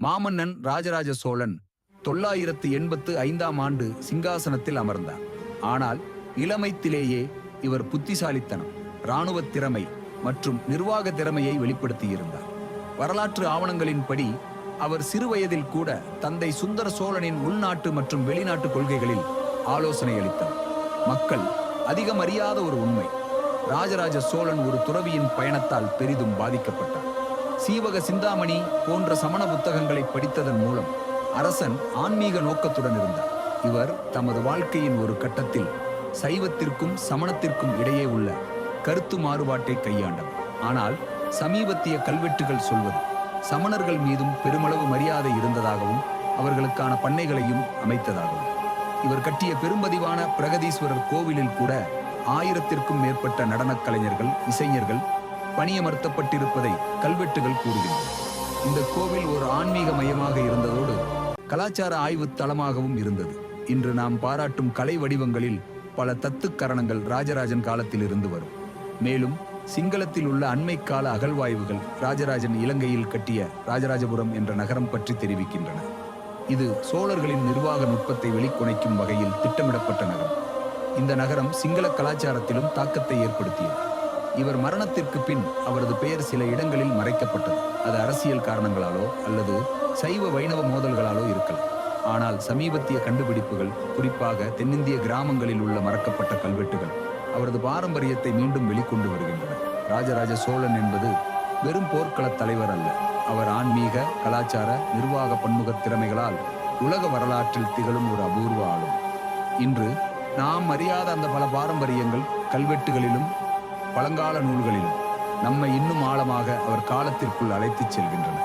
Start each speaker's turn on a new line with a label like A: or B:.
A: மாமன்னன் ராஜராஜ சோழன் 985ஆம் ஆண்டு சிங்காசனத்தில் அமர்ந்தார். ஆனால் இளமைத்திலேயே இவர் புத்திசாலித்தனம், இராணுவ திறமை மற்றும் நிர்வாக திறமையை வெளிப்படுத்தியிருந்தார். வரலாற்று ஆவணங்களின்படி அவர் சிறுவயதில் கூட தந்தை சுந்தர சோழனின் உள்நாட்டு மற்றும் வெளிநாட்டு கொள்கைகளில் ஆலோசனை அளித்தார். மக்கள் அதிகம் அறியாத ஒரு உண்மை, ராஜராஜ சோழன் ஒரு துறவியின் பயணத்தால் பெரிதும் பாதிக்கப்பட்டார். சீவக சிந்தாமணி போன்ற சமண புத்தகங்களை படித்ததன் மூலம் அரசன் ஆன்மீக நோக்கத்துடன் இருந்தார். இவர் தமது வாழ்க்கையின் ஒரு கட்டத்தில் சைவத்திற்கும் சமணத்திற்கும் இடையே உள்ள கருத்து மாறுபாட்டை கையாண்டவர். ஆனால் சமீபத்திய கல்வெட்டுகள் சொல்வது சமணர்கள் மீதும் பெருமளவு மரியாதை இருந்ததாகவும் அவர்களுக்கான பண்ணைகளையும் அமைத்ததாகவும். இவர் கட்டிய பெரும்பதிவான பிரகதீஸ்வரர் கோவிலில் கூட 1000த்திற்கும் மேற்பட்ட நடனக் கலைஞர்கள், இசைஞர்கள் பணியமர்த்தப்பட்டிருப்பதை கல்வெட்டுகள் கூறுகின்றன. இந்த கோவில் ஒரு ஆன்மீக மையமாக இருந்ததோடு கலாச்சார ஆய்வு தளமாகவும் இருந்தது. இன்று நாம் பாராட்டும் கலை வடிவங்களில் பல தத்துக்கரணங்கள் ராஜராஜன் காலத்தில் இருந்து வரும். மேலும் சிங்களத்தில் உள்ள அண்மை கால அகழ்வாய்வுகள் ராஜராஜன் இலங்கையில் கட்டிய ராஜராஜபுரம் என்ற நகரம் பற்றி தெரிவிக்கின்றன. இது சோழர்களின் நிர்வாக நுட்பத்தை வெளிக்கொணைக்கும் வகையில் திட்டமிடப்பட்ட நகரம். இந்த நகரம் சிங்கள கலாச்சாரத்திலும் தாக்கத்தை ஏற்படுத்தியது. இவர் மரணத்திற்கு பின் அவரது பெயர் சில இடங்களில் மறைக்கப்பட்டது. அது அரசியல் காரணங்களாலோ அல்லது சைவ வைணவ மோதல்களாலோ இருக்கலாம். ஆனால் சமீபத்திய கண்டுபிடிப்புகள், குறிப்பாக தென்னிந்திய கிராமங்களில் உள்ள மறக்கப்பட்ட கல்வெட்டுகள், அவரது பாரம்பரியத்தை மீண்டும் வெளிக்கொண்டு வருகின்றன. ராஜராஜ சோழன் என்பது வெறும் போர்க்கள தலைவர் அல்ல. அவர் ஆன்மீக, கலாச்சார, நிர்வாக பன்முக திறமைகளால் உலக வரலாற்றில் திகழும் ஒரு அபூர்வ ஆளும். இன்று நாம் அறியாத அந்த பல பாரம்பரியங்கள் கல்வெட்டுகளிலும் பழங்கால நூல்களிலும் நம்மை இன்னும் ஆழமாக அவர் காலத்திற்குள் அழைத்துச் செல்கின்றன.